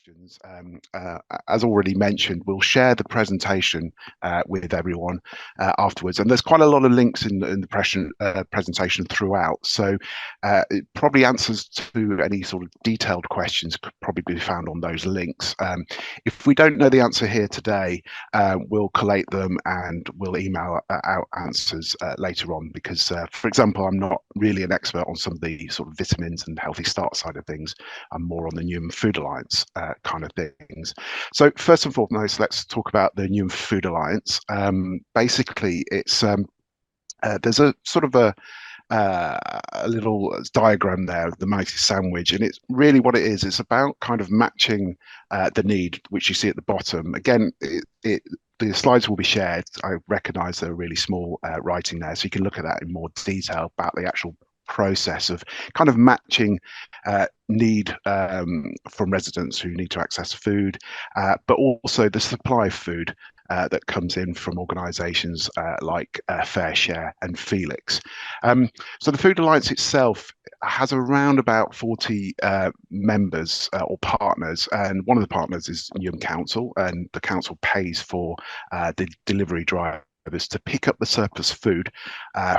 questions. As already mentioned, we'll share the presentation with everyone afterwards, and there's quite a lot of links in the presentation throughout. So it probably answers to any sort of detailed questions could probably be found on those links. If we don't know the answer here today, we'll collate them and we'll email out answers later on. Because, for example, I'm not really an expert on some of the sort of vitamins and healthy start side of things. I'm more on the Newman Food Alliance kind of things. So first and foremost, let's talk about the Newman Food Alliance. Basically, it's there's a sort of a little diagram there of the mighty sandwich, and it's really what it is. It's about kind of matching the need, which you see at the bottom. Again, the slides will be shared. I recognise they're really small writing there, so you can look at that in more detail about the actual process of kind of matching need from residents who need to access food, but also the supply of food that comes in from organisations like FareShare and Felix. So the Food Alliance itself has around about 40 members or partners, and one of the partners is Newham Council, and the council pays for the delivery drive to pick up the surplus food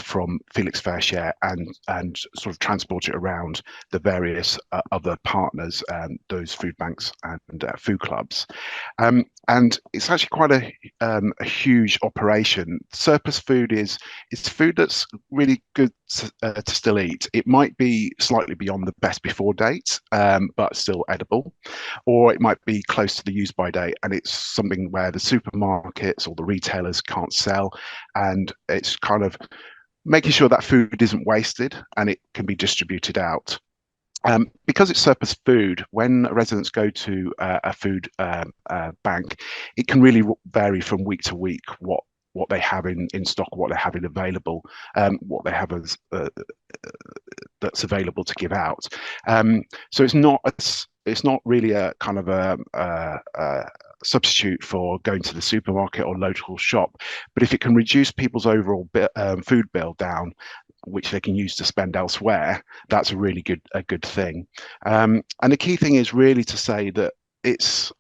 from Felix FareShare and sort of transport it around the various other partners, those food banks and food clubs. And it's actually quite a huge operation. Surplus food is food that's really good to still eat. It might be slightly beyond the best before date, but still edible, or it might be close to the use by date, and it's something where the supermarkets or the retailers can't sell, and it's kind of making sure that food isn't wasted and it can be distributed out. Because it's surplus food, when residents go to a food bank, it can really vary from week to week what they have in stock, what they have in available, what they have as that's available to give out. So it's not really a kind of a substitute for going to the supermarket or local shop, but if it can reduce people's overall food bill down, which they can use to spend elsewhere, that's a really good thing. And the key thing is really to say that it's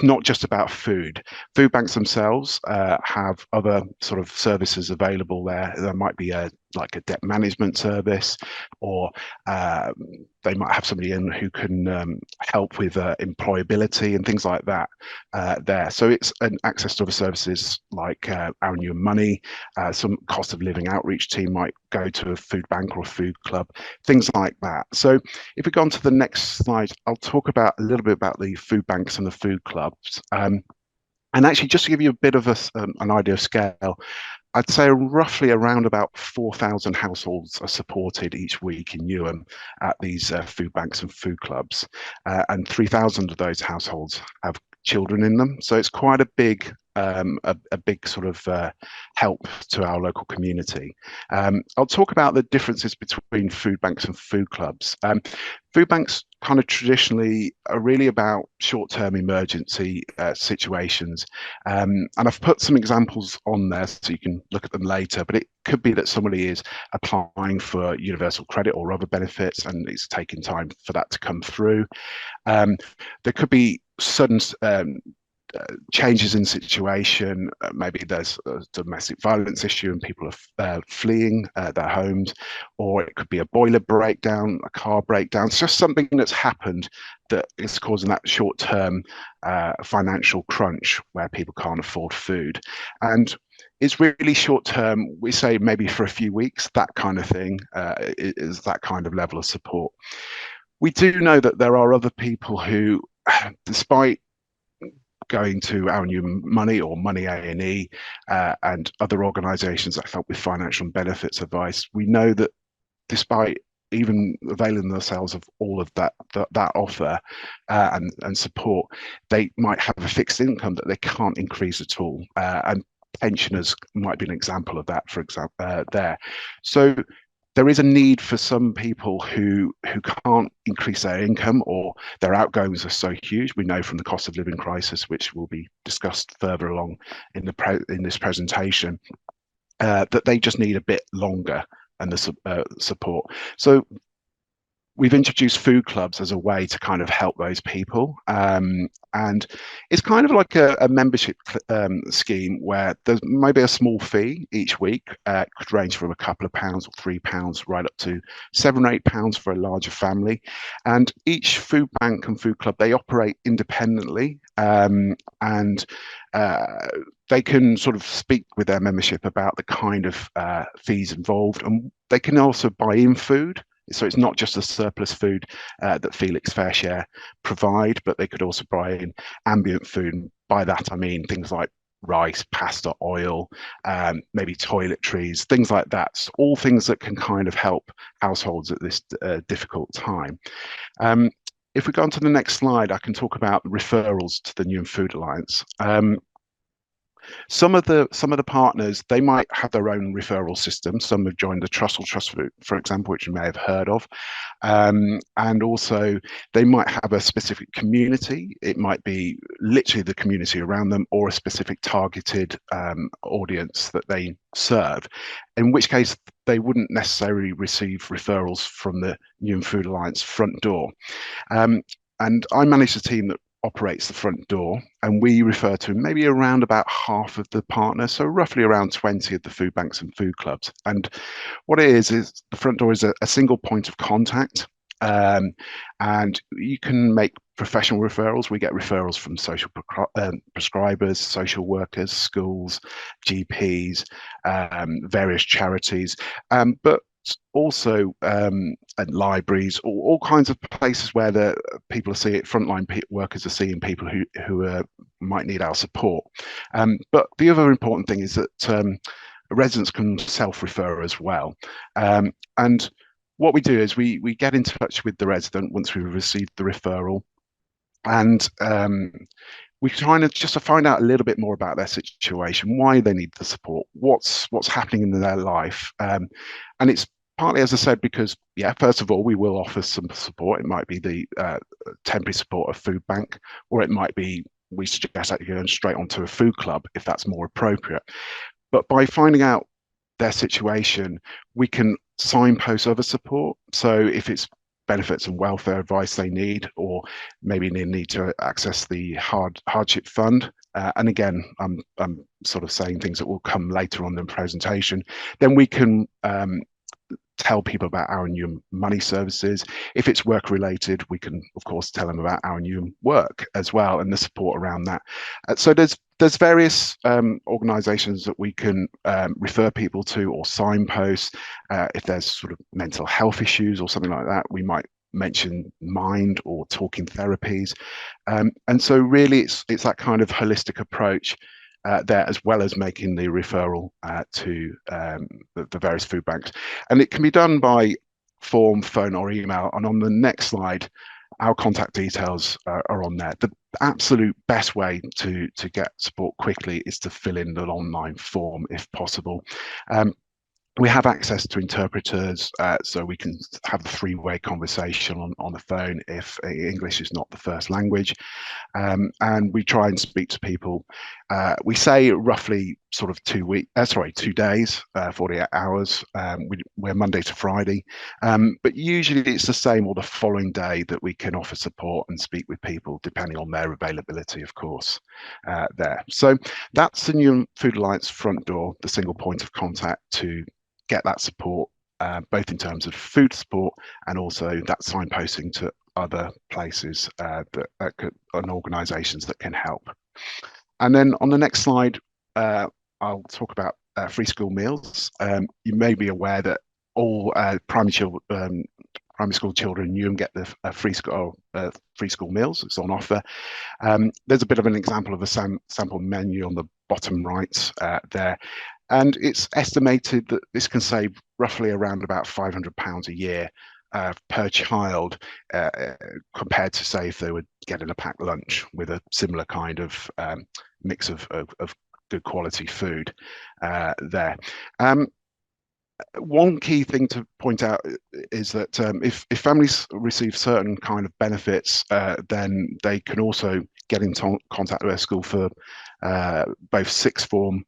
not just about food. Food banks themselves have other sort of services available there. There might be like a debt management service, or they might have somebody in who can help with employability and things like that there. So it's an access to other services like Our New Money. Some cost of living outreach team might go to a food bank or a food club, things like that. So if we go on to the next slide, I'll talk about a little bit about the food banks and the food clubs. And actually, just to give you a bit of an idea of scale, I'd say roughly around about 4,000 households are supported each week in Newham at these food banks and food clubs, and 3,000 of those households have children in them. So it's quite a big big sort of help to our local community. I'll talk about the differences between food banks and food clubs. Food banks kind of traditionally are really about short-term emergency situations. And I've put some examples on there so you can look at them later, but it could be that somebody is applying for universal credit or other benefits and it's taking time for that to come through. There could be sudden changes in situation. Maybe there's a domestic violence issue and people are fleeing their homes, or it could be a boiler breakdown, a car breakdown. It's just something that's happened that is causing that short-term financial crunch where people can't afford food. And it's really short-term. We say maybe for a few weeks, that kind of thing is that kind of level of support. We do know that there are other people who, despite going to Our New Money or Money A&E and other organisations that help with financial and benefits advice, we know that despite even availing themselves of all of that offer and support, they might have a fixed income that they can't increase at all. And pensioners might be an example of that, for example, there. So there is a need for some people who can't increase their income, or their outgoings are so huge. We know from the cost of living crisis, which will be discussed further along in this presentation, that they just need a bit longer and the support. So we've introduced food clubs as a way to kind of help those people. And it's kind of like a membership scheme where there's maybe a small fee each week, could range from a couple of pounds or £3 right up to £7 or £8 for a larger family. And each food bank and food club, they operate independently, and they can sort of speak with their membership about the kind of fees involved, and they can also buy in food. So it's not just the surplus food that Felix Fairshare provide, but they could also buy in ambient food. And by that, I mean things like rice, pasta, oil, maybe toiletries, things like that. So all things that can kind of help households at this difficult time. If we go on to the next slide, I can talk about referrals to the Newham Food Alliance. Some of the partners, they might have their own referral system. Some have joined the Trussell Trust, for example, which you may have heard of. And also they might have a specific community. It might be literally the community around them, or a specific targeted audience that they serve, in which case they wouldn't necessarily receive referrals from the Newham Food Alliance front door. And I manage a team that operates the front door, and we refer to maybe around about half of the partners, so roughly around 20 of the food banks and food clubs. And what it is the front door is a single point of contact, and you can make professional referrals. We get referrals from social prescribers, social workers, schools, GPs, various charities, but also at libraries, or all kinds of places where the people are seeing, frontline workers are seeing people who might need our support. But the other important thing is that residents can self-refer as well. And what we do is we get in touch with the resident once we've received the referral, and we try to just to find out a little bit more about their situation, why they need the support, what's happening in their life. And it's partly, as I said, because, yeah, first of all, we will offer some support. It might be the temporary support of food bank, or it might be we suggest that you're going straight onto a food club if that's more appropriate. But by finding out their situation, we can signpost other support. So if it's benefits and welfare advice they need, or maybe they need to access the hardship fund, and again, I'm sort of saying things that will come later on in the presentation, then we can tell people about our Newham Money services. If it's work related, we can of course tell them about our Newham Work as well, and the support around that. So there's various organisations that we can refer people to, or signposts. If there's sort of mental health issues or something like that, we might mention Mind or Talking Therapies. And so really it's that kind of holistic approach there, as well as making the referral to the various food banks. And it can be done by form, phone or email. And on the next slide, our contact details are on there. The absolute best way to get support quickly is to fill in the online form if possible. We have access to interpreters, so we can have a three-way conversation on the phone if English is not the first language. And we try and speak to people. We say roughly sort of 2 days, 48 hours. We're Monday to Friday, but usually it's the same or the following day that we can offer support and speak with people, depending on their availability, of course, there. So that's the Newham Food Alliance front door, the single point of contact to get that support, both in terms of food support and also that signposting to other places and organisations that can help. And then on the next slide, I'll talk about free school meals. You may be aware that all primary school children in Newham get the free school meals. It's on offer. There's a bit of an example of a sample menu on the bottom right there. And it's estimated that this can save roughly around about £500 a year per child, compared to, say, if they were getting a packed lunch with a similar kind of mix of good quality food there. One key thing to point out is that if families receive certain kind of benefits, then they can also get in contact with their school for both sixth form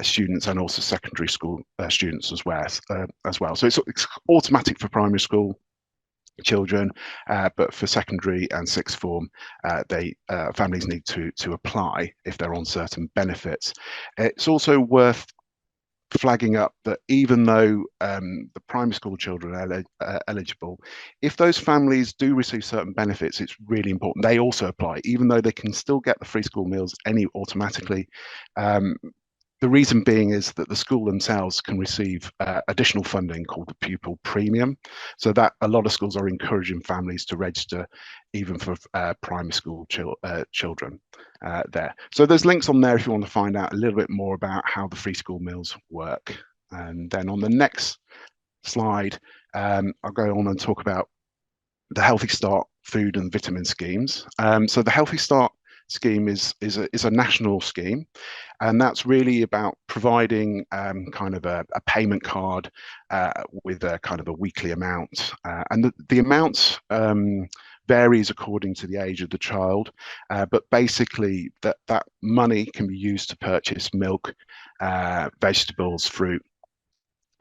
students and also secondary school students as well. So it's automatic for primary school. children, but for secondary and sixth form, families need to apply if they're on certain benefits. It's also worth flagging up that even though the primary school children are eligible, if those families do receive certain benefits, it's really important they also apply, even though they can still get the free school meals automatically. The reason being is that the school themselves can receive additional funding called the pupil premium. So that a lot of schools are encouraging families to register even for primary school children there. So there's links on there if you want to find out a little bit more about how the free school meals work. And then on the next slide, I'll go on and talk about the Healthy Start food and vitamin schemes. So the Healthy Start scheme is a national scheme, and that's really about providing kind of a payment card with a kind of a weekly amount, and the amount varies according to the age of the child, but basically that money can be used to purchase milk, vegetables, fruit,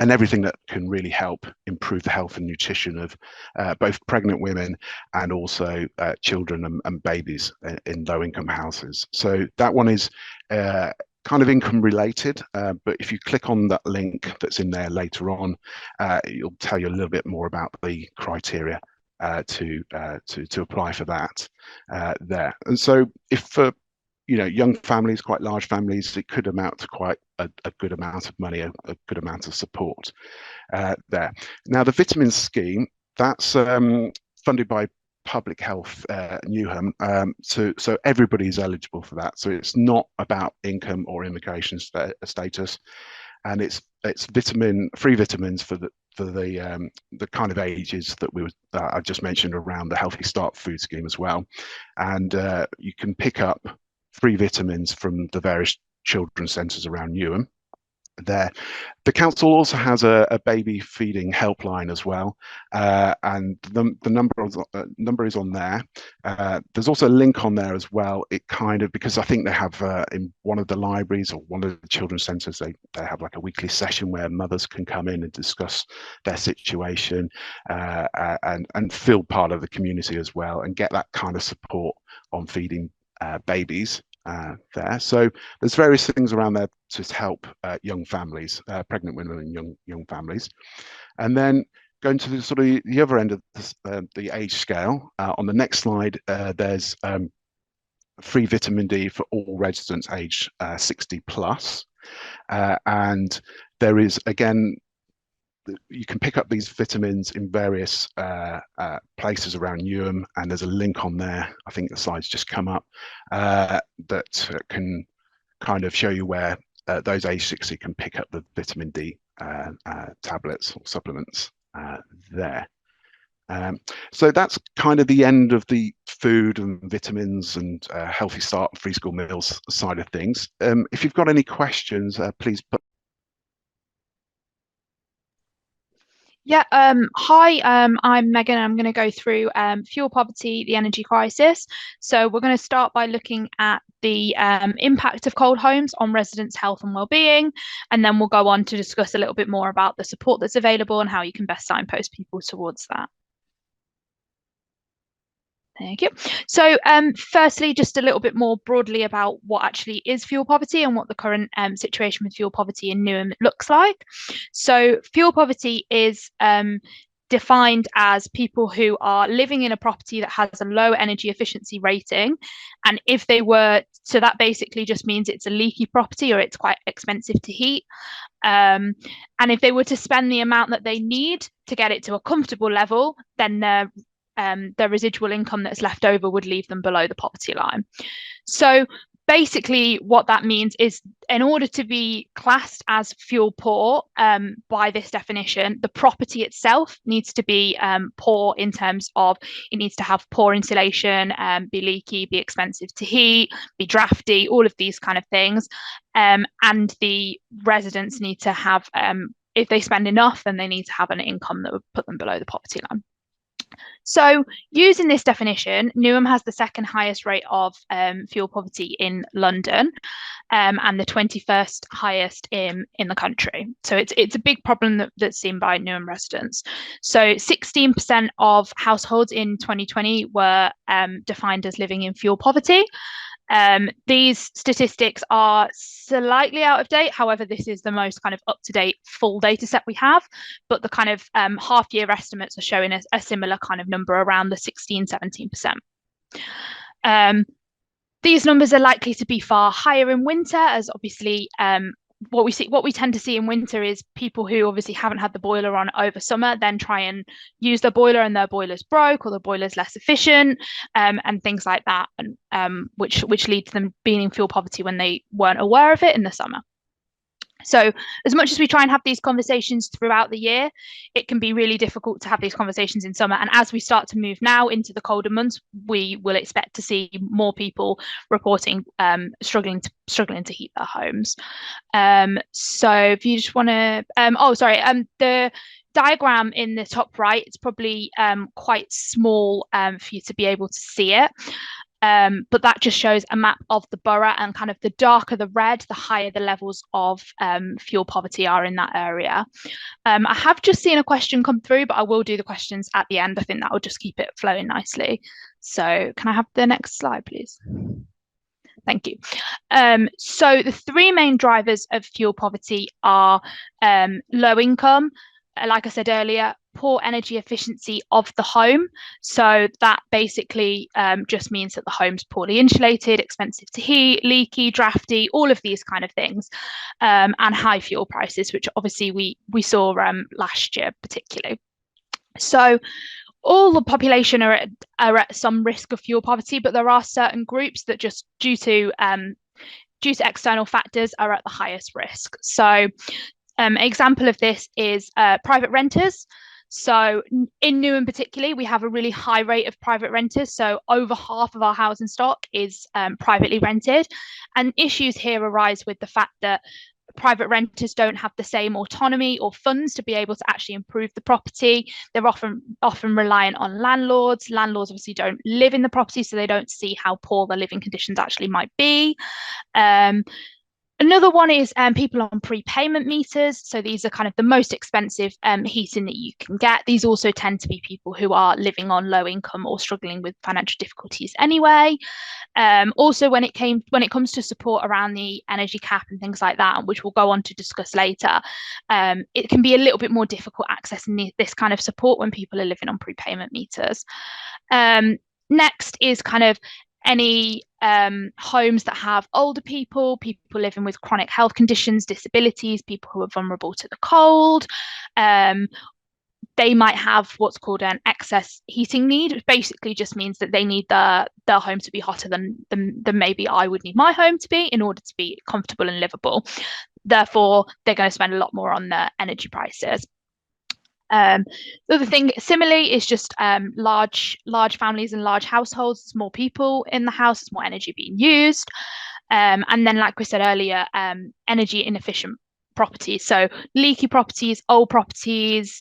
and everything that can really help improve the health and nutrition of both pregnant women and also children and babies in low-income houses. So that one is kind of income related, but if you click on that link that's in there later on, it'll tell you a little bit more about the criteria to apply for that there. And so if for young families, quite large families, it could amount to quite a good amount of money, a good amount of support there. Now, the vitamins scheme, that's funded by Public Health Newham, so everybody is eligible for that. So it's not about income or immigration status, and it's free vitamins for the kind of ages that I just mentioned around the Healthy Start food scheme as well, and you can pick up free vitamins from the various children's centres around Newham there. The council also has a baby feeding helpline as well, and the number is on there. There's also a link on there as well. It kind of, because I think they have in one of the libraries or one of the children's centres, they have like a weekly session where mothers can come in and discuss their situation and feel part of the community as well, and get that kind of support on feeding babies there. So there's various things around there to help young families, pregnant women and young families. And then going to the other end of the age scale, on the next slide, there's free vitamin D for all residents aged 60 plus. And there is, again, you can pick up these vitamins in various places around Newham, and there's a link on there. I think the slide's just come up that can kind of show you where those age 60 can pick up the vitamin D tablets or supplements there. So that's kind of the end of the food and vitamins and Healthy Start and free school meals side of things. If you've got any questions, please put. Yeah, hi, I'm Megan. I'm going to go through fuel poverty, the energy crisis. So we're going to start by looking at the impact of cold homes on residents' health and well-being, and then we'll go on to discuss a little bit more about the support that's available and how you can best signpost people towards that. Thank you. So firstly, just a little bit more broadly about what actually is fuel poverty and what the current situation with fuel poverty in Newham looks like. So fuel poverty is defined as people who are living in a property that has a low energy efficiency rating. And if they were, so that basically just means it's a leaky property or it's quite expensive to heat. And if they were to spend the amount that they need to get it to a comfortable level, then the residual income that's left over would leave them below the poverty line. So basically what that means is, in order to be classed as fuel poor by this definition, the property itself needs to be poor in terms of it needs to have poor insulation, be leaky, be expensive to heat, be drafty, all of these kind of things. And the residents need to have, if they spend enough, then they need to have an income that would put them below the poverty line. So using this definition, Newham has the second highest rate of fuel poverty in London, and the 21st highest in the country. So it's a big problem that's seen by Newham residents. So 16% of households in 2020 were defined as living in fuel poverty. These statistics are slightly out of date. However, this is the most kind of up-to-date full data set we have, but the kind of half-year estimates are showing a similar kind of number around the 16-17%. These numbers are likely to be far higher in winter, as obviously what we tend to see in winter is people who obviously haven't had the boiler on over summer then try and use their boiler, and their boiler's broke or the boiler's less efficient, and things like that, and which leads to them being in fuel poverty when they weren't aware of it in the summer. So as much as we try and have these conversations throughout the year, it can be really difficult to have these conversations in summer. And as we start to move now into the colder months, we will expect to see more people reporting struggling to heat their homes. So if you just want to, the diagram in the top right, it's probably quite small for you to be able to see it. But that just shows a map of the borough, and kind of the darker the red, the higher the levels of fuel poverty are in that area. I have just seen a question come through, but I will do the questions at the end. I think that will just keep it flowing nicely. So can I have the next slide, please? Thank you. So the three main drivers of fuel poverty are low income, like I said earlier, poor energy efficiency of the home. So that basically just means that the home's poorly insulated, expensive to heat, leaky, drafty, all of these kind of things, and high fuel prices, which obviously we saw last year particularly. So all the population are at some risk of fuel poverty, but there are certain groups that just due to external factors are at the highest risk. So example of this is private renters. So in Newham particularly, we have a really high rate of private renters. So over half of our housing stock is privately rented. And issues here arise with the fact that private renters don't have the same autonomy or funds to be able to actually improve the property. They're often reliant on landlords. Landlords obviously don't live in the property, so they don't see how poor the living conditions actually might be. Another one is people on prepayment meters. So these are kind of the most expensive heating that you can get. These also tend to be people who are living on low income or struggling with financial difficulties anyway. Also, when it comes to support around the energy cap and things like that, which we'll go on to discuss later, it can be a little bit more difficult accessing this kind of support when people are living on prepayment meters. Next is kind of any homes that have older people living with chronic health conditions, disabilities, people who are vulnerable to the cold. They might have what's called an excess heating need, which basically just means that they need their home to be hotter than maybe I would need my home to be in order to be comfortable and livable. Therefore, they're going to spend a lot more on their energy prices. The other thing similarly is just large families and large households. There's more people in the house, there's more energy being used, and then like we said earlier, energy inefficient properties, so leaky properties, old properties,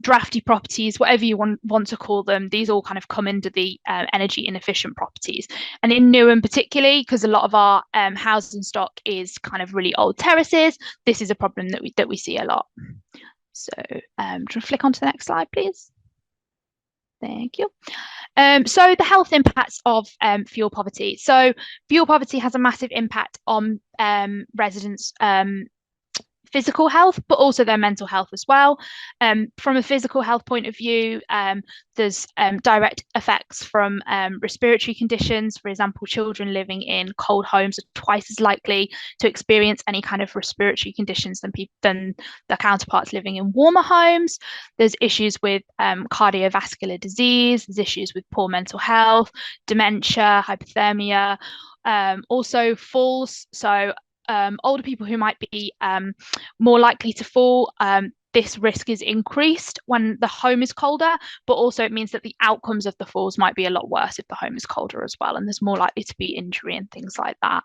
drafty properties, whatever you want to call them. These all kind of come under the energy inefficient properties. And in Newham particularly, because a lot of our housing stock is kind of really old terraces, this is a problem that we see a lot. So just flick onto the next slide, please. Thank you. So the health impacts of fuel poverty. So fuel poverty has a massive impact on residents' physical health, but also their mental health as well. From a physical health point of view, there's direct effects from respiratory conditions. For example, children living in cold homes are twice as likely to experience any kind of respiratory conditions than their counterparts living in warmer homes. There's issues with cardiovascular disease. There's issues with poor mental health, dementia, hypothermia, also falls. So older people who might be more likely to fall, this risk is increased when the home is colder, but also it means that the outcomes of the falls might be a lot worse if the home is colder as well, and there's more likely to be injury and things like that.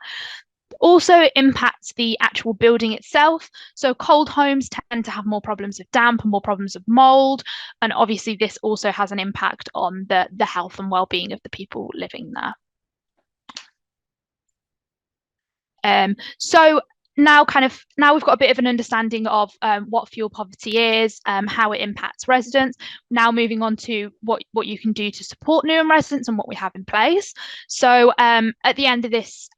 Also, it impacts the actual building itself. So cold homes tend to have more problems of damp and more problems of mold. And obviously this also has an impact on the health and well-being of the people living there. So now we've got a bit of an understanding of what fuel poverty is, how it impacts residents. Now moving on to what you can do to support Newham residents and what we have in place. So at the end of this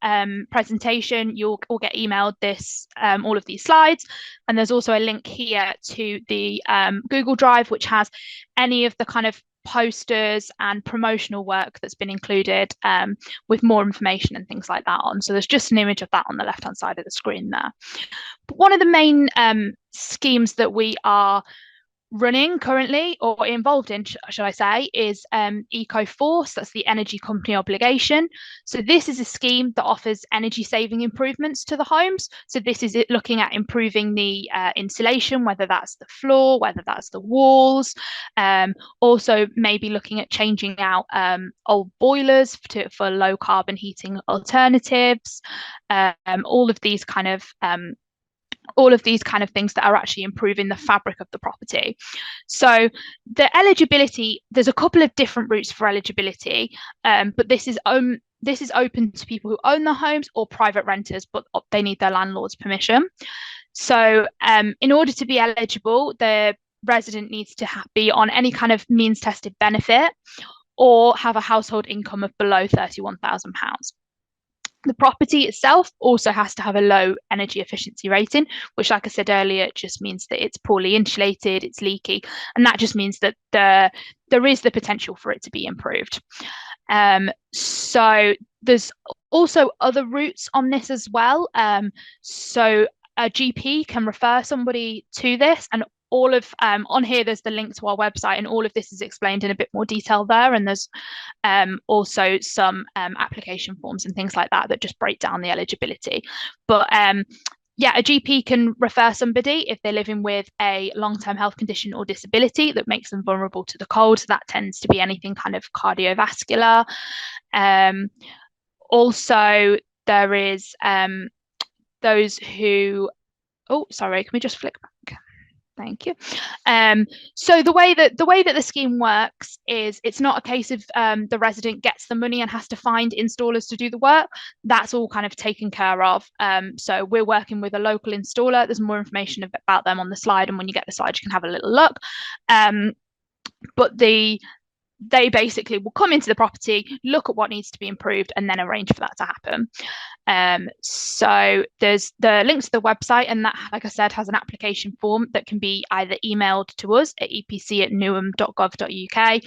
presentation, you'll all get emailed this all of these slides, and there's also a link here to the Google Drive, which has any of the kind of posters and promotional work that's been included with more information and things like that on. So there's just an image of that on the left hand side of the screen there. But one of the main schemes that we are running currently, or involved in, should I say, is EcoForce. That's the energy company obligation. So this is a scheme that offers energy saving improvements to the homes. So this is it looking at improving the insulation, whether that's the floor, whether that's the walls. Also maybe looking at changing out old boilers for low carbon heating alternatives. All of these kind of things that are actually improving the fabric of the property. So the eligibility, there's a couple of different routes for eligibility, but this is open to people who own the homes or private renters, but they need their landlord's permission. So in order to be eligible, the resident needs to be on any kind of means tested benefit or have a household income of below £31,000. The property itself also has to have a low energy efficiency rating, which, like I said earlier, just means that it's poorly insulated, it's leaky, and that just means that there is the potential for it to be improved. So there's also other routes on this as well. So a GP can refer somebody to this, and all of on here there's the link to our website, and all of this is explained in a bit more detail there, and there's also some application forms and things like that just break down the eligibility. But yeah, a GP can refer somebody if they're living with a long-term health condition or disability that makes them vulnerable to the cold. So that tends to be anything kind of cardiovascular. Also there is those who, oh sorry, can we just flick back? Thank you. So the way that the scheme works is it's not a case of the resident gets the money and has to find installers to do the work. That's all kind of taken care of. So we're working with a local installer. There's more information about them on the slide, and when you get the slide, you can have a little look. But they basically will come into the property, look at what needs to be improved, and then arrange for that to happen. So there's the link to the website, and that, like I said, has an application form that can be either emailed to us at epc@newham.gov.uk,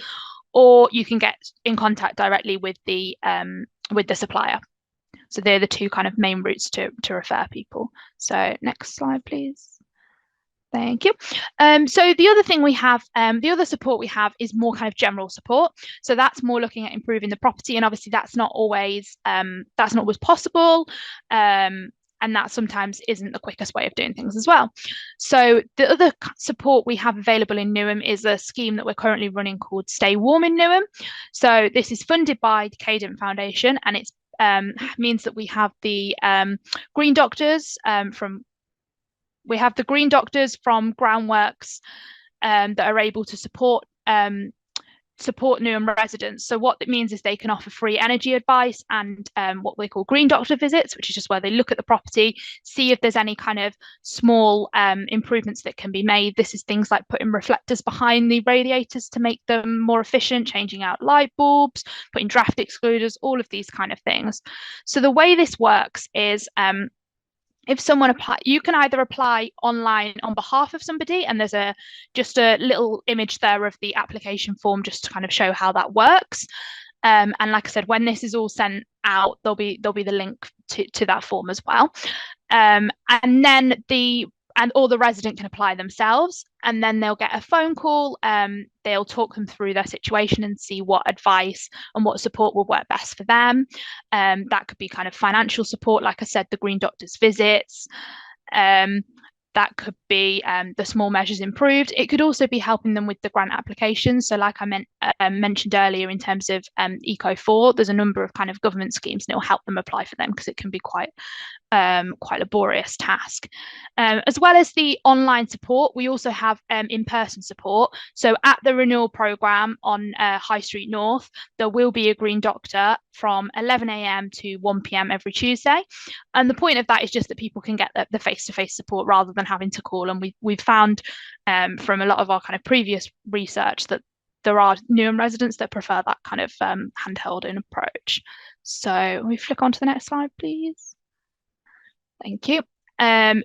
or you can get in contact directly with the supplier. So they're the two kind of main routes to refer people. So next slide, please. Thank you. So the other thing we have, the other support we have is more kind of general support. So that's more looking at improving the property, and obviously that's not always possible, and that sometimes isn't the quickest way of doing things as well. So the other support we have available in Newham is a scheme that we're currently running called Stay Warm in Newham. So this is funded by the Cadent Foundation, and it means that we have the Green Doctors from Groundworks that are able to support Newham residents. So what it means is they can offer free energy advice and what they call green doctor visits, which is just where they look at the property, see if there's any kind of small improvements that can be made. This is things like putting reflectors behind the radiators to make them more efficient, changing out light bulbs, putting draft excluders, all of these kind of things. So the way this works is if someone apply, you can either apply online on behalf of somebody, and there's just a little image there of the application form just to kind of show how that works. And like I said, when this is all sent out, there'll be the link to that form as well. And then or the resident can apply themselves, and then they'll get a phone call. They'll talk them through their situation and see what advice and what support will work best for them. That could be kind of financial support, like I said, the Green Doctors visits. that could be the small measures improved. It could also be helping them with the grant applications. So like I mentioned earlier, in terms of Eco4, there's a number of kind of government schemes, and it will help them apply for them because it can be quite laborious task. As well as the online support, we also have in-person support. So at the renewal programme on High Street North, there will be a Green Doctor from 11 a.m. to 1 p.m. every Tuesday. And the point of that is just that people can get the face-to-face support rather than having to call. And we've found from a lot of our kind of previous research that there are Newham residents that prefer that kind of hand-holding approach. So we flick on to the next slide, please. Thank you.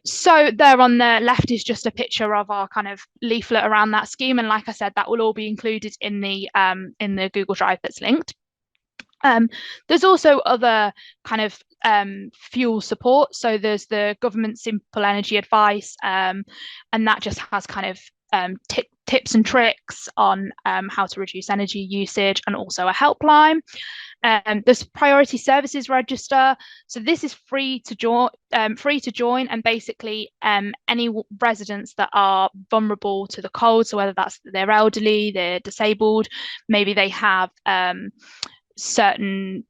So there on the left is just a picture of our kind of leaflet around that scheme, and like I said, that will all be included in the Google Drive that's linked. There's also other kind of fuel support. So there's the government simple energy advice, and that just has kind of tips and tricks on how to reduce energy usage, and also a helpline. There's priority services register. So this is free to join, and basically any residents that are vulnerable to the cold, so whether that's they're elderly, they're disabled, maybe they have certain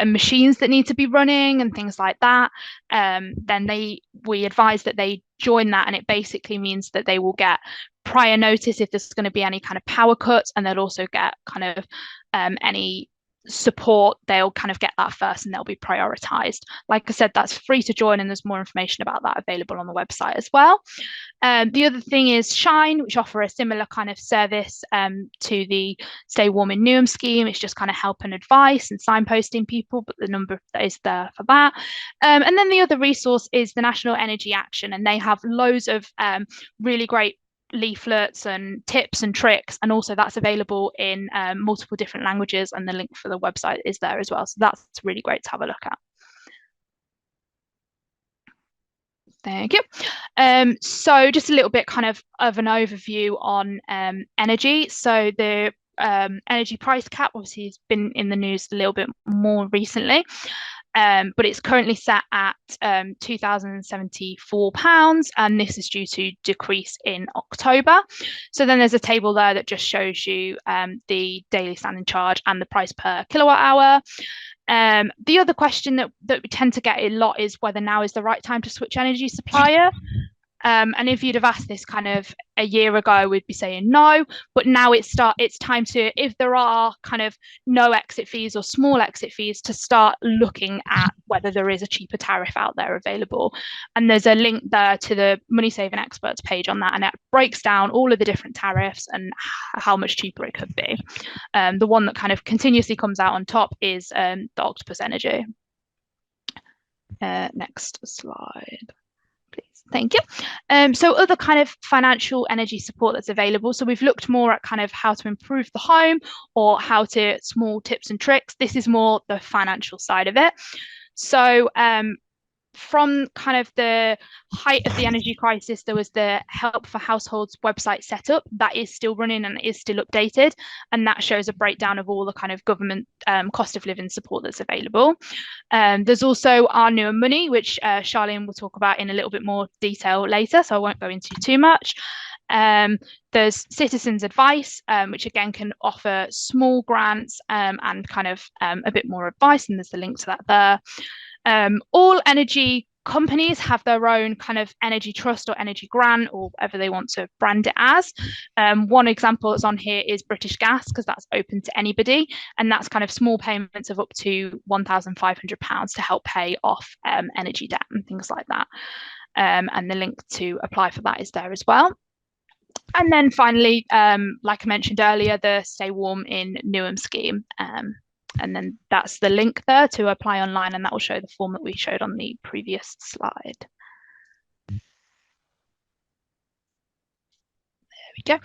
machines that need to be running and things like that, then we advise that they join that, and it basically means that they will get prior notice if there's going to be any kind of power cuts, and they'll also get kind of any support. They'll kind of get that first, and they'll be prioritized. Like I said, that's free to join, and there's more information about that available on the website as well. The other thing is Shine, which offer a similar kind of service to the Stay Warm in Newham scheme. It's just kind of help and advice and signposting people, but the number that is there for that. And then the other resource is the National Energy Action, and they have loads of really great leaflets and tips and tricks, and also that's available in multiple different languages, and the link for the website is there as well, so that's really great to have a look at. Thank you. So just a little bit kind of an overview on energy. So the energy price cap obviously has been in the news a little bit more recently, but it's currently set at £2,074, and this is due to decrease in October. So then there's a table there that just shows you the daily standing charge and the price per kilowatt hour. The other question that we tend to get a lot is whether now is the right time to switch energy supplier. And if you'd have asked this kind of a year ago, we'd be saying no, but now it's time to, if there are kind of no exit fees or small exit fees, to start looking at whether there is a cheaper tariff out there available. And there's a link there to the Money Saving Experts page on that, and it breaks down all of the different tariffs and how much cheaper it could be. The one that kind of continuously comes out on top is the Octopus Energy. Next slide. Thank you. So other kind of financial energy support that's available. So we've looked more at kind of how to improve the home, or how to small tips and tricks. This is more the financial side of it. So from kind of the height of the energy crisis, there was the Help for Households website set up. That is still running and is still updated, and that shows a breakdown of all the kind of government cost of living support that's available. There's also our Newham Money, which Charlene will talk about in a little bit more detail later, so I won't go into too much. There's Citizens Advice, which again can offer small grants and kind of a bit more advice, and there's a link to that there. All energy companies have their own kind of energy trust or energy grant, or whatever they want to brand it as. One example that's on here is British Gas, because that's open to anybody, and that's kind of small payments of up to £1,500 to help pay off energy debt and things like that. And the link to apply for that is there as well. And then finally, like I mentioned earlier, the Stay Warm in Newham scheme. And then that's the link there to apply online, and that will show the form that we showed on the previous slide. There we go.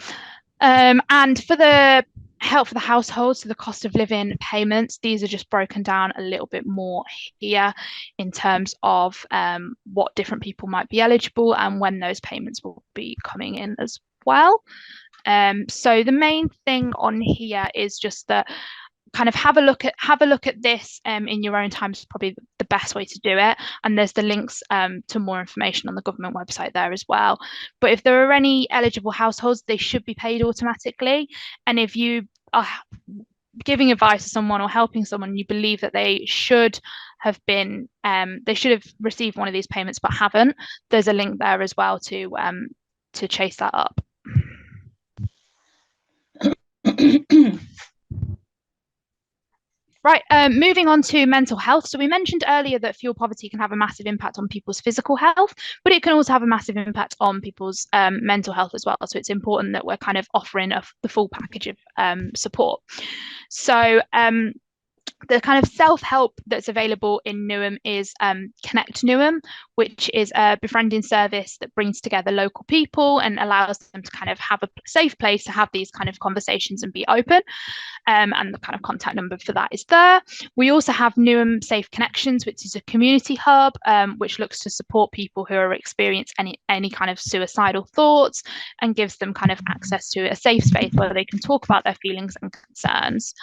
And for the Help for the Household, so the cost of living payments, these are just broken down a little bit more here in terms of what different people might be eligible and when those payments will be coming in as well. So the main thing on here is just that kind of have a look at this in your own time is probably the best way to do it. And there's the links to more information on the government website there as well. But if there are any eligible households, they should be paid automatically. And if you are giving advice to someone or helping someone, you believe that they should have received one of these payments but haven't, there's a link there as well to chase that up. Right, moving on to mental health. So we mentioned earlier that fuel poverty can have a massive impact on people's physical health, but it can also have a massive impact on people's mental health as well. So it's important that we're kind of offering the full package of support. So the kind of self-help that's available in Newham is Connect Newham, which is a befriending service that brings together local people and allows them to kind of have a safe place to have these kind of conversations and be open. And the kind of contact number for that is there. We also have Newham Safe Connections, which is a community hub, which looks to support people who are experiencing any kind of suicidal thoughts and gives them kind of access to a safe space where they can talk about their feelings and concerns.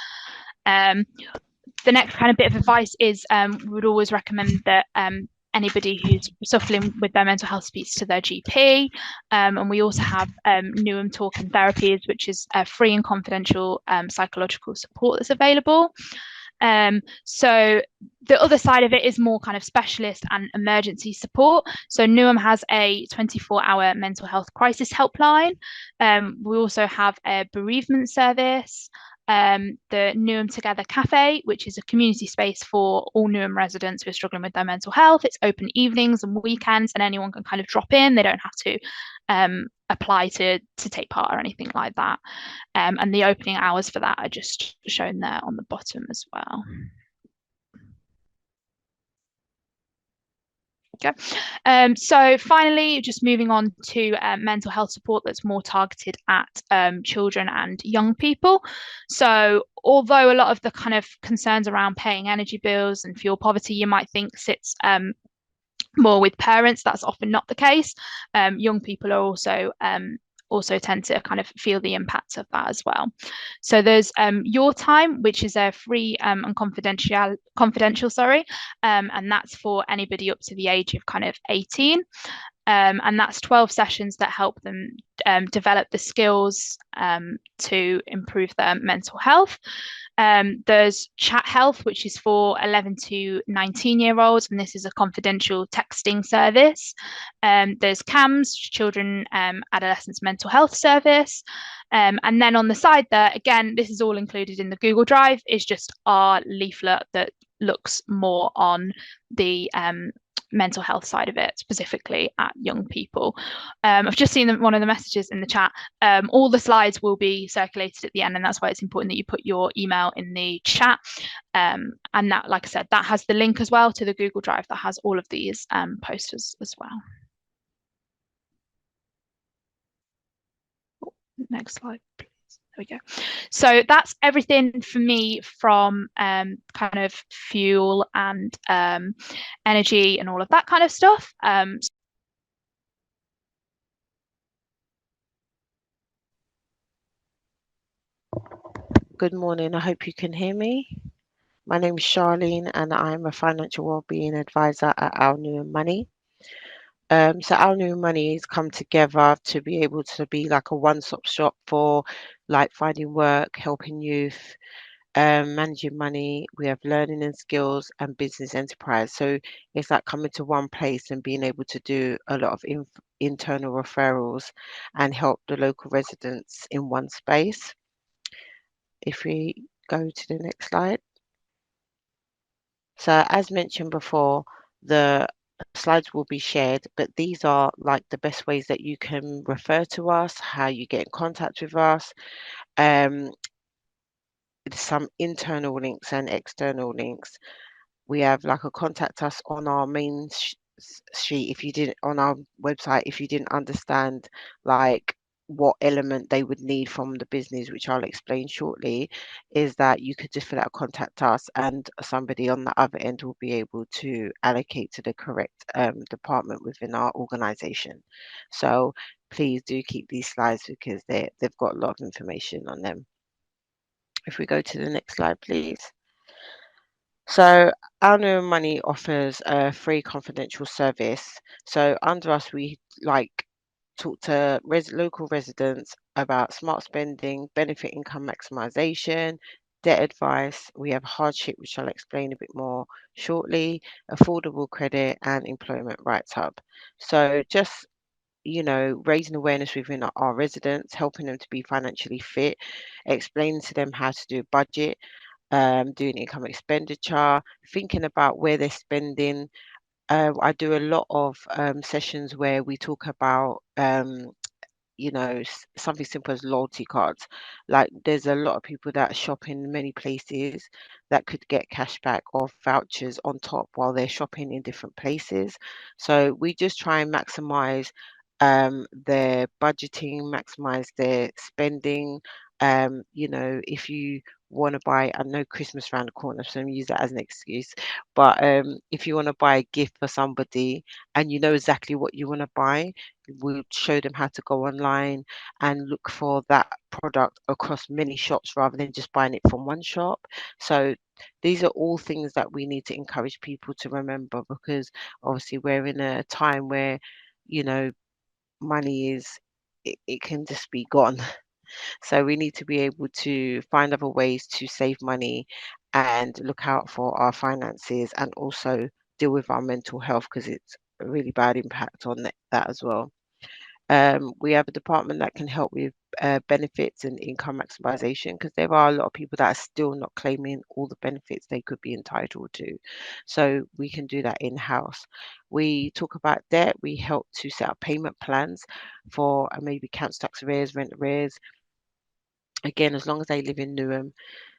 The next kind of bit of advice is we would always recommend that anybody who's suffering with their mental health speaks to their GP. And we also have Newham Talk and Therapies, which is free and confidential psychological support that's available. So the other side of it is more kind of specialist and emergency support. So Newham has a 24-hour mental health crisis helpline. We also have a bereavement service. The Newham Together Cafe, which is a community space for all Newham residents who are struggling with their mental health. It's open evenings and weekends, and anyone can kind of drop in. They don't have to apply to take part or anything like that. And the opening hours for that are just shown there on the bottom as well. Okay. So finally, just moving on to mental health support that's more targeted at children and young people. So although a lot of the kind of concerns around paying energy bills and fuel poverty, you might think sits more with parents, that's often not the case. Young people are also tend to kind of feel the impacts of that as well. So there's Your Time, which is a free and confidential, and that's for anybody up to the age of kind of 18. And that's 12 sessions that help them develop the skills to improve their mental health. There's Chat Health, which is for 11 to 19-year-olds, and this is a confidential texting service. There's CAMS, Children Adolescents Mental Health Service. And then on the side there, again, this is all included in the Google Drive, is just our leaflet that looks more on the mental health side of it, specifically at young people. I've just seen one of the messages in the chat. All the slides will be circulated at the end, and that's why it's important that you put your email in the chat. And that, like I said, that has the link as well to the Google Drive that has all of these posters as well. Next slide, please. There we go. So that's everything for me from kind of fuel and energy and all of that kind of stuff. Good morning. I hope you can hear me. My name is Charlene, and I'm a financial wellbeing advisor at Our Newham Money. So Our Newham Money has come together to be able to be like a one-stop shop for like finding work, helping youth, managing money. We have learning and skills and business enterprise. So it's like coming to one place and being able to do a lot of internal referrals and help the local residents in one space. If we go to the next slide. So as mentioned before, the slides will be shared, but these are like the best ways that you can refer to us, how you get in contact with us. Some internal links and external links. We have like a contact us on our main sheet if you didn't, on our website, if you didn't understand like what element they would need from the business, which I'll explain shortly, is that you could just fill out contact us and somebody on the other end will be able to allocate to the correct department within our organization. So please do keep these slides because they've got a lot of information on them. If we go to the next slide, please. So Our New Money offers a free confidential service. So under us, we talk to local residents about smart spending, benefit income maximization, debt advice. We have hardship, which I'll explain a bit more shortly, affordable credit, and employment rights hub. So just raising awareness within our residents, helping them to be financially fit, explaining to them how to do a budget, doing income expenditure, thinking about where they're spending. I do a lot of sessions where we talk about something simple as loyalty cards. Like there's a lot of people that shop in many places that could get cash back or vouchers on top while they're shopping in different places. So we just try and maximize their budgeting, maximize their spending. If you want to buy, I know Christmas around the corner, so I'm use that as an excuse. But if you want to buy a gift for somebody and you know exactly what you want to buy, we'll show them how to go online and look for that product across many shops rather than just buying it from one shop. So these are all things that we need to encourage people to remember, because obviously we're in a time where, you know, money it can just be gone. So we need to be able to find other ways to save money and look out for our finances, and also deal with our mental health, because it's a really bad impact on that as well. We have a department that can help with benefits and income maximization, because there are a lot of people that are still not claiming all the benefits they could be entitled to. So we can do that in-house. We talk about debt. We help to set up payment plans for maybe council tax arrears, rent arrears. Again, as long as they live in Newham,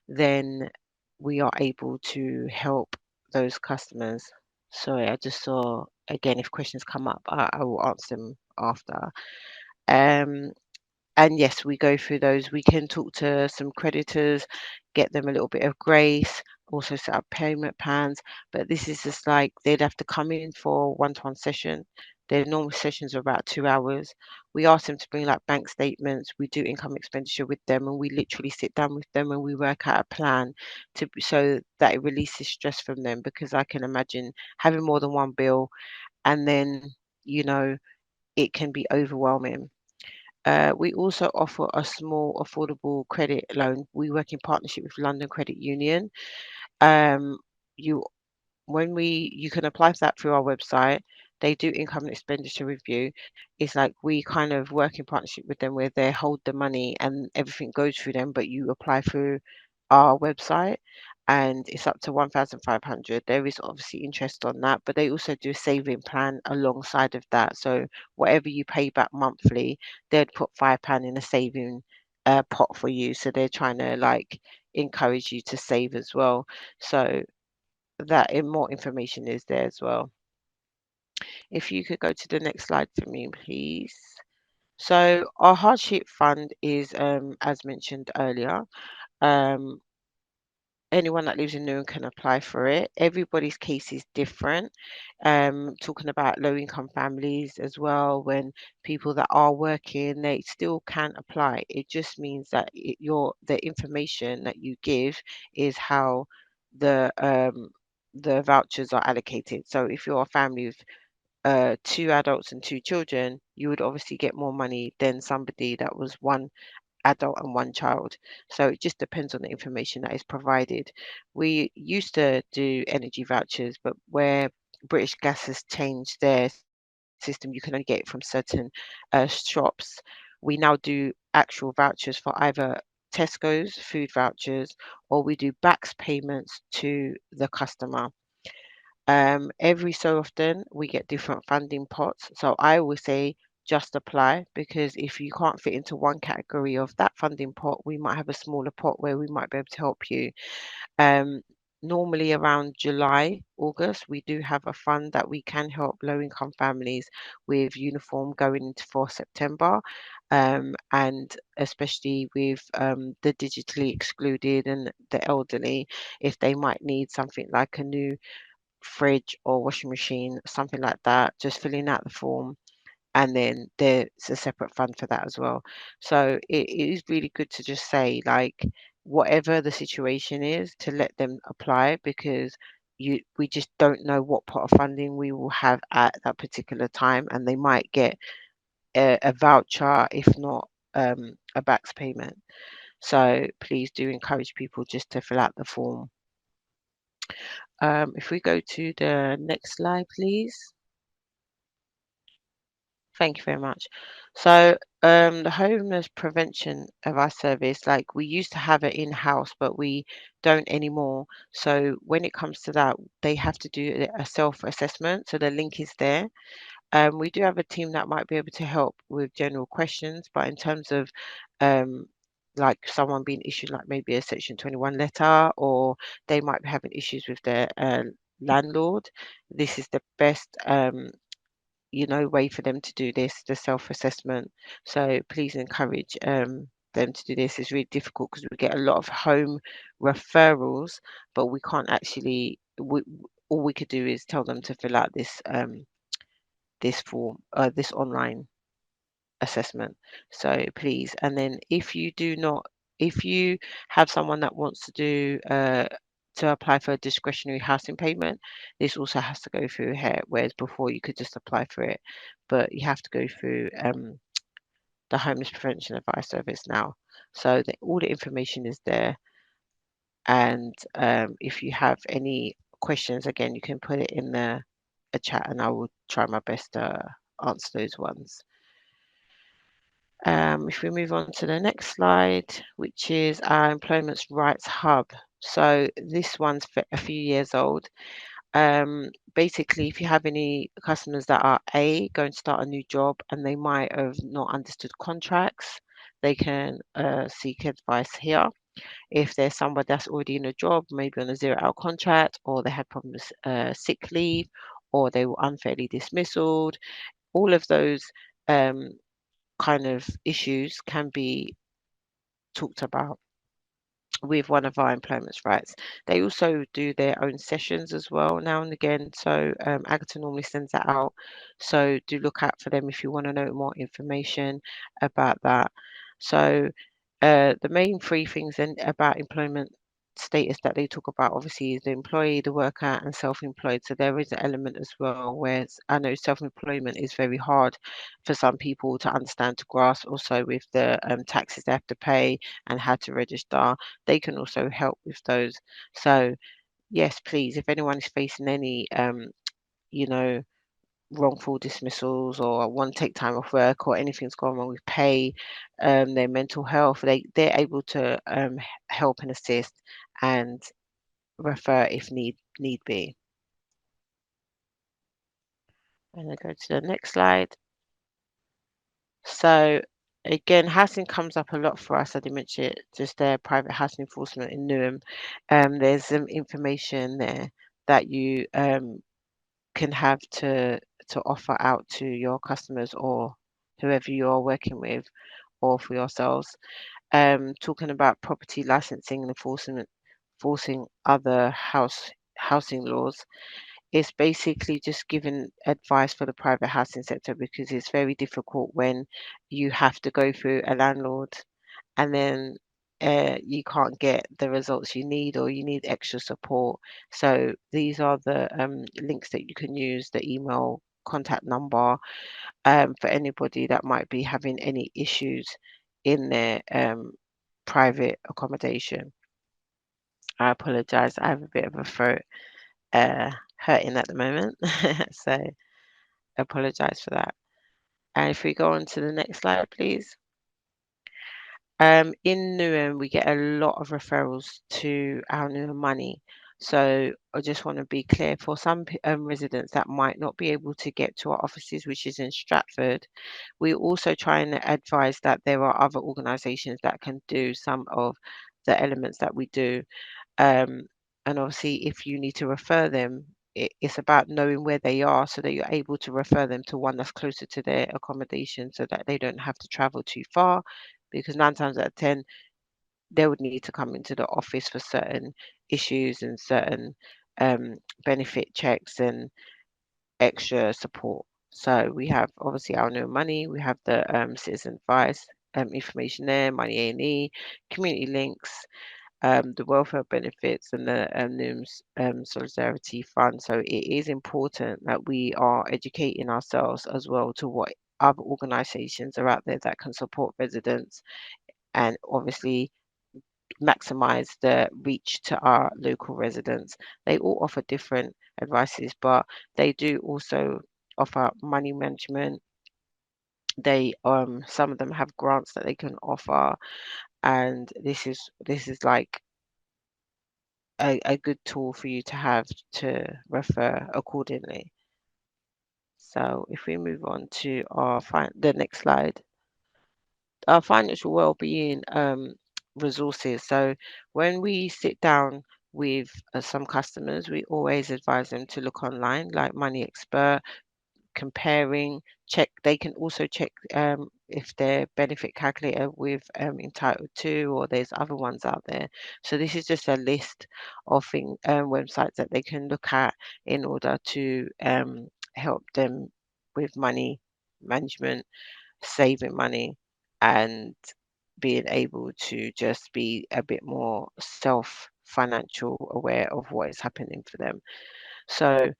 then we are able to help those customers. Sorry, I just saw, again, if questions come up, I will answer them after. Um, and yes, we go through those. We can talk to some creditors, get them a little bit of grace, also set up payment plans. But this is just like they'd have to come in for one-to-one session. Their normal sessions are about 2 hours. We ask them to bring like bank statements. We do income expenditure with them, and we literally sit down with them and we work out a plan so that it releases stress from them. Because I can imagine having more than one bill, and then you know it can be overwhelming. We also offer a small affordable credit loan. We work in partnership with London Credit Union. Um, you you can apply for that through our website. They do income and expenditure review. It's like we kind of work in partnership with them, where they hold the money and everything goes through them, but you apply through our website, and it's up to 1,500. There is obviously interest on that, but they also do a saving plan alongside of that. So whatever you pay back monthly, they'd put £5 in a saving pot for you. So they're trying to like encourage you to save as well. So that more information is there as well. If you could go to the next slide for me, please. So our hardship fund is, as mentioned earlier, um, anyone that lives in Newham can apply for it. Everybody's case is different. Talking about low income families as well, when people that are working, they still can apply. It just means that the information that you give is how the vouchers are allocated. So if you're a family of 2 adults and 2 children, you would obviously get more money than somebody that was one adult and one child. So it just depends on the information that is provided. We used to do energy vouchers, but where British Gas has changed their system, you can only get it from certain shops. We now do actual vouchers for either Tesco's food vouchers, or we do backs payments to the customer. Every so often we get different funding pots. So I always say just apply, because if you can't fit into one category of that funding pot, we might have a smaller pot where we might be able to help you. Um, Normally around July, August, we do have a fund that we can help low income families with uniform going into for September. And especially with the digitally excluded and the elderly, if they might need something like a new fridge or washing machine, something like that, just filling out the form, and then there's a separate fund for that as well. So it is really good to just say, like, whatever the situation is, to let them apply, because we just don't know what pot of funding we will have at that particular time, and they might get a voucher, if not a backs payment. So please do encourage people just to fill out the form. If we go to the next slide, please. Thank you very much. So the homeless prevention advice service, like, we used to have it in-house, but we don't anymore. So when it comes to that, they have to do a self-assessment. So the link is there. We do have a team that might be able to help with general questions, but in terms of like someone being issued like maybe a Section 21 letter, or they might be having issues with their landlord, this is the best way for them to do this, the self-assessment. So please encourage them to do this. It's really difficult because we get a lot of home referrals, but we can't actually, all we could do is tell them to fill out this form, this online assessment. So please, and then if you have someone that wants to do to apply for a discretionary housing payment, this also has to go through here, whereas before you could just apply for it, but you have to go through the Homeless Prevention Advice Service now. So all the information is there, and if you have any questions, again, you can put it in a chat, and I will try my best to answer those ones. If we move on to the next slide, which is our Employment Rights Hub. So this one's a few years old. Basically, if you have any customers that are going to start a new job and they might have not understood contracts, they can seek advice here. If there's somebody that's already in a job, maybe on a 0-hour contract, or they had problems sick leave, or they were unfairly dismissed, all of those kind of issues can be talked about with one of our employment rights. They also do their own sessions as well now and again. So Agatha normally sends that out. So do look out for them if you want to know more information about that. So the main three things about employment status that they talk about, obviously, is the employee, the worker, and self-employed. So there is an element as well where I know self-employment is very hard for some people to understand, to grasp. Also with the taxes they have to pay and how to register, they can also help with those. So yes, please, if anyone is facing any wrongful dismissals, or want to take time off work, or anything's gone wrong with pay, their mental health, they're able to help and assist and refer if need be. And I go to the next slide. So again, housing comes up a lot for us. I did mention it just there, private housing enforcement in Newham. There's some information there that you can have to offer out to your customers or whoever you're working with, or for yourselves. Talking about property licensing and enforcing other housing laws. It's basically just giving advice for the private housing sector, because it's very difficult when you have to go through a landlord and then you can't get the results you need, or you need extra support. So these are the links that you can use, the email, contact number, for anybody that might be having any issues in their private accommodation. I apologize, I have a bit of a throat hurting at the moment, so I apologize for that. And if we go on to the next slide, please. In Newham, we get a lot of referrals to our Newham Money. So I just want to be clear, for some residents that might not be able to get to our offices, which is in Stratford, we also try and advise that there are other organisations that can do some of the elements that we do. And obviously, if you need to refer them, it's about knowing where they are, so that you're able to refer them to one that's closer to their accommodation, so that they don't have to travel too far, because 9 times out of 10, they would need to come into the office for certain issues and certain benefit checks and extra support. So we have obviously our Newham Money, we have the citizen advice information there, Money A&E, community links, the welfare benefits and the NUM's Solidarity Fund. So it is important that we are educating ourselves as well to what other organisations are out there that can support residents, and obviously maximize the reach to our local residents. They all offer different advices, but they do also offer money management. They some of them have grants that they can offer, and this is like a good tool for you to have to refer accordingly. So if we move on to the next slide, our financial well-being resources. So when we sit down with some customers, we always advise them to look online, like Money Expert, comparing, check. They can also check if their benefit calculator with entitled to, or there's other ones out there. So this is just a list of websites that they can look at in order to help them with money management, saving money, and being able to just be a bit more financial aware of what is happening for them. So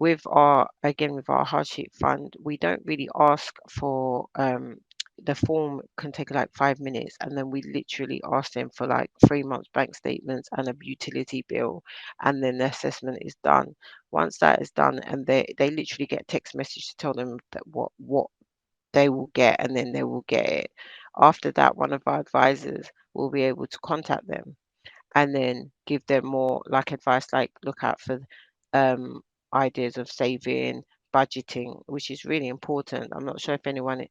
with our hardship fund, we don't really ask for the form can take like 5 minutes, and then we literally ask them for like 3 months bank statements and a utility bill, and then the assessment is done. Once that is done, and they literally get a text message to tell them that what they will get, and then they will get it. After that, one of our advisors will be able to contact them and then give them more like advice, like look out for um, ideas of saving, budgeting, which is really important. I'm not sure if anyone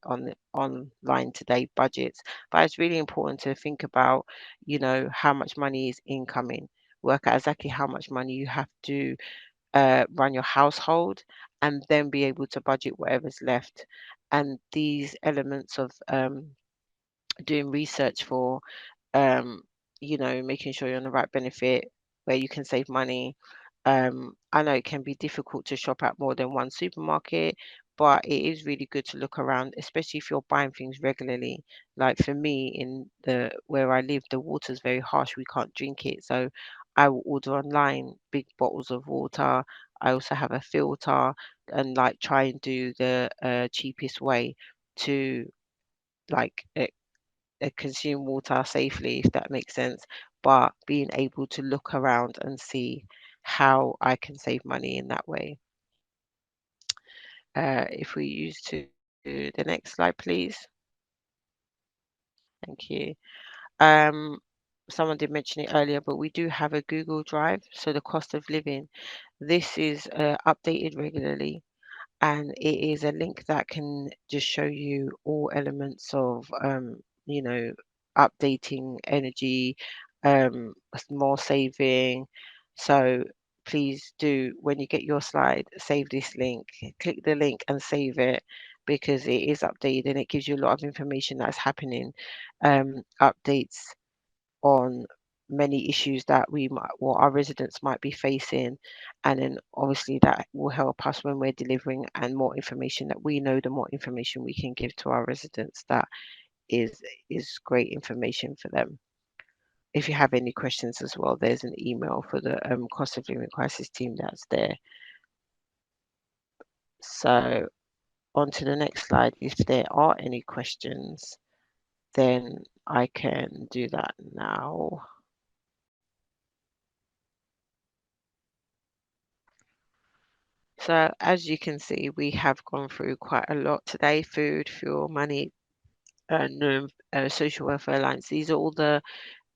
online today budgets, but it's really important to think about, how much money is incoming. Work out exactly how much money you have to run your household, and then be able to budget whatever's left. And these elements of doing research for making sure you're on the right benefit where you can save money. I know it can be difficult to shop at more than one supermarket, but it is really good to look around, especially if you're buying things regularly. Like for me, in the where I live, the water's very harsh. We can't drink it, so I will order online big bottles of water. I also have a filter, and like try and do the cheapest way to like consume water safely, if that makes sense. But being able to look around and see how I can save money in that way. If we use to the next slide, please. Thank you. Someone did mention it earlier, but we do have a Google Drive. So the cost of living, this is updated regularly, and it is a link that can just show you all elements of updating energy, more saving. So please do, when you get your slide, save this link, click the link and save it, because it is updated and it gives you a lot of information that's happening, updates on many issues that our residents might be facing, and then obviously that will help us when we're delivering, and more information that we know, the more information we can give to our residents, that is great information for them. If you have any questions as well, there's an email for the cost of living crisis team that's there. So on to the next slide. If there are any questions, then I can do that now. So as you can see, we have gone through quite a lot today: food, fuel, money, and social welfare allowance. These are all the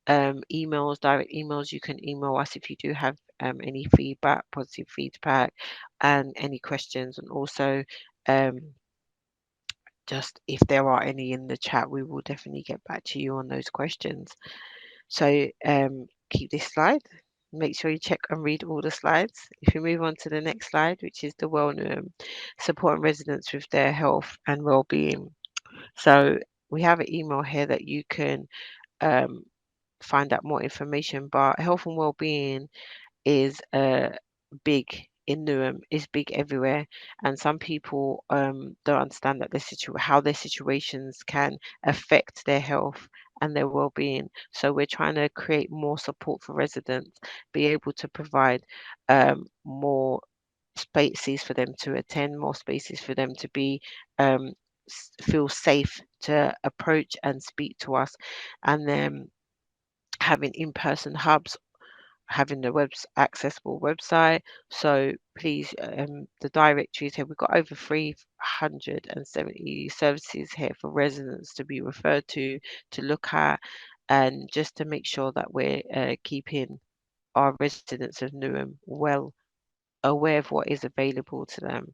emails, direct emails. You can email us if you do have any feedback, positive feedback, and any questions. And also, just if there are any in the chat, we will definitely get back to you on those questions. So keep this slide. Make sure you check and read all the slides. If you move on to the next slide, which is the well-known supporting residents with their health and well-being. So we have an email here that you can find out more information, but health and well-being is big in Newham, is big everywhere, and some people don't understand that how their situations can affect their health and their well-being. So we're trying to create more support for residents, be able to provide more spaces for them to attend, more spaces for them to be feel safe to approach and speak to us, and then having in-person hubs, having the accessible website. So please, the directories here, we've got over 370 services here for residents to be referred to look at, and just to make sure that we're keeping our residents of Newham well aware of what is available to them.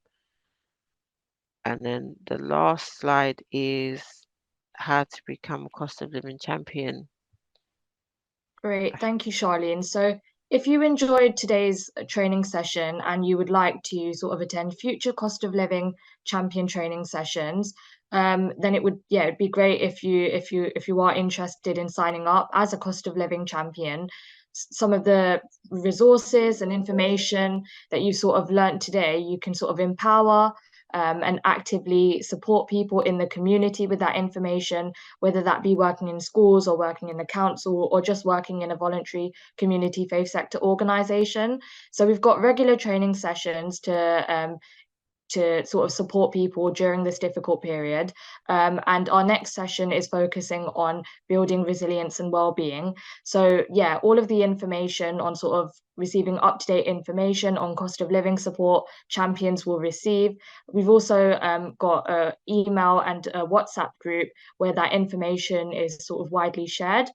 And then the last slide is how to become a cost of living champion. Great, thank you, Charlene. So if you enjoyed today's training session and you would like to sort of attend future cost of living champion training sessions, then it'd be great if you are interested in signing up as a cost of living champion. Some of the resources and information that you sort of learned today, you can sort of empower and actively support people in the community with that information, whether that be working in schools or working in the council or just working in a voluntary community faith sector organisation. So we've got regular training sessions to sort of support people during this difficult period. And our next session is focusing on building resilience and well-being. So yeah, all of the information on sort of receiving up-to-date information on cost of living support champions will receive. We've also got an email and a WhatsApp group where that information is sort of widely shared.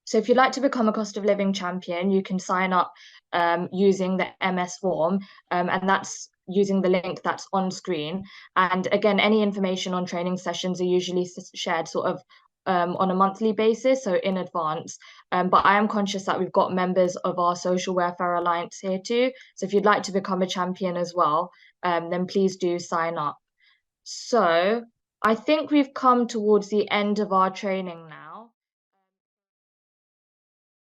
So if you'd like to become a cost of living champion, you can sign up using the MS form, and that's using the link that's on screen. And again, any information on training sessions are usually shared sort of on a monthly basis, so in advance. But I am conscious that we've got members of our Social Welfare Alliance here too. So if you'd like to become a champion as well, then please do sign up. So I think we've come towards the end of our training now.